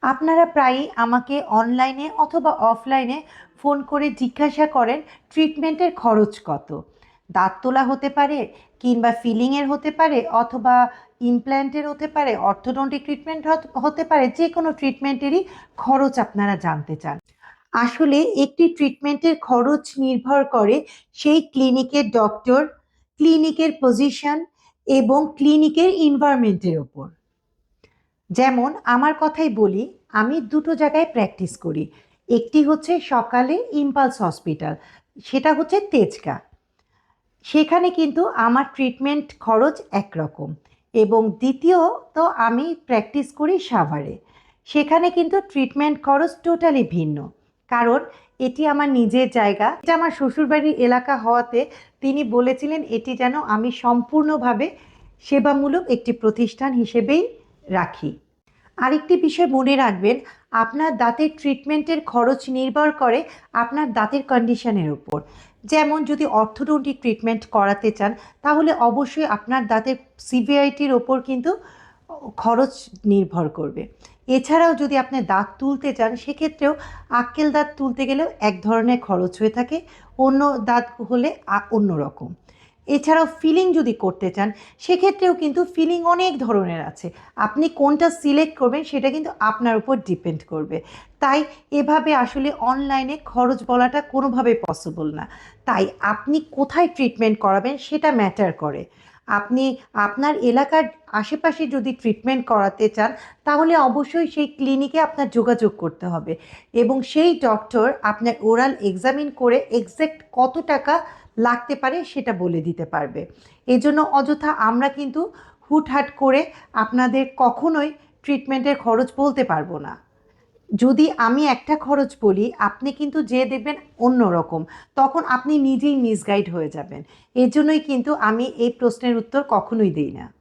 আপনারা প্রায়ই আমাকে অনলাইনে অথবা অফলাইনে ফোন করে জিজ্ঞাসা করেন ট্রিটমেন্টের খরচ কত। দাঁত তোলা হতে পারে, কিংবা ফিলিংয়ের হতে পারে, অথবা ইমপ্ল্যান্টের হতে পারে, অর্থোডন্টিক ট্রিটমেন্ট হতে পারে, যে কোনো ট্রিটমেন্টেরই খরচ আপনারা জানতে চান। আসলে একটি ট্রিটমেন্টের খরচ নির্ভর করে সেই ক্লিনিকের ডক্টর, ক্লিনিকের পজিশন এবং ক্লিনিকের এনভায়রনমেন্টের ওপর। যেমন আমার কথাই বলি, আমি দুটো জায়গায় প্র্যাকটিস করি। একটি হচ্ছে সকালে ইম্পালস হসপিটাল, সেটা হচ্ছে তেজগাঁ। সেখানে কিন্তু আমার ট্রিটমেন্ট খরচ একরকম। এবং দ্বিতীয়ত আমি প্র্যাকটিস করি সাভারে। সেখানে কিন্তু ট্রিটমেন্ট খরচ টোটালি ভিন্ন। কারণ এটি আমার নিজের জায়গা, এটা আমার শ্বশুরবাড়ির এলাকা হওয়াতে তিনি বলেছিলেন এটি যেন আমি সম্পূর্ণভাবে সেবামূলক একটি প্রতিষ্ঠান হিসেবেই রাখি। আরেকটি বিষয় মনে রাখবেন, আপনার দাঁতের ট্রিটমেন্টের খরচ নির্ভর করে আপনার দাঁতের কন্ডিশনের উপর। যেমন যদি অর্থোডন্টিক ট্রিটমেন্ট করাতে চান, তাহলে অবশ্যই আপনার দাঁতের সিভিয়ারিটির ওপর কিন্তু খরচ নির্ভর করবে। এছাড়াও যদি আপনি দাঁত তুলতে চান, সেক্ষেত্রেও আক্কেল দাঁত তুলতে গেলেও এক ধরনের খরচ হয়ে থাকে, অন্য দাঁত হলে অন্য রকম। এছাড়াও ফিলিং যদি করতে চান, সেক্ষেত্রেও কিন্তু ফিলিং অনেক ধরনের আছে। আপনি কোনটা সিলেক্ট করবেন সেটা কিন্তু আপনার উপর ডিপেন্ড করবে। তাই এভাবে আসলে অনলাইনে খরচ বলাটা কোনোভাবে পসিবল না। তাই আপনি কোথায় ট্রিটমেন্ট করাবেন সেটা ম্যাটার করে। আপনি আপনার এলাকার আশেপাশে যদি ট্রিটমেন্ট করাতে চান, তাহলে অবশ্যই সেই ক্লিনিকে আপনার যোগাযোগ করতে হবে এবং সেই ডক্টর আপনার ওরাল এক্সামিন করে এক্স্যাক্ট কত টাকা লাগতে পারে সেটা বলে দিতে পারবে। এজন্য অযথা আমরা কিন্তু হুটহাট করে আপনাদের কখনোই ট্রিটমেন্টের খরচ বলতে পারবো না। যদি আমি একটা খরচ বলি, আপনি কিন্তু যে দেখবেন অন্য রকম, তখন আপনি নিজেই মিসগাইড হয়ে যাবেন। এর জন্যই কিন্তু আমি এই প্রশ্নের উত্তর কখনোই দিই না।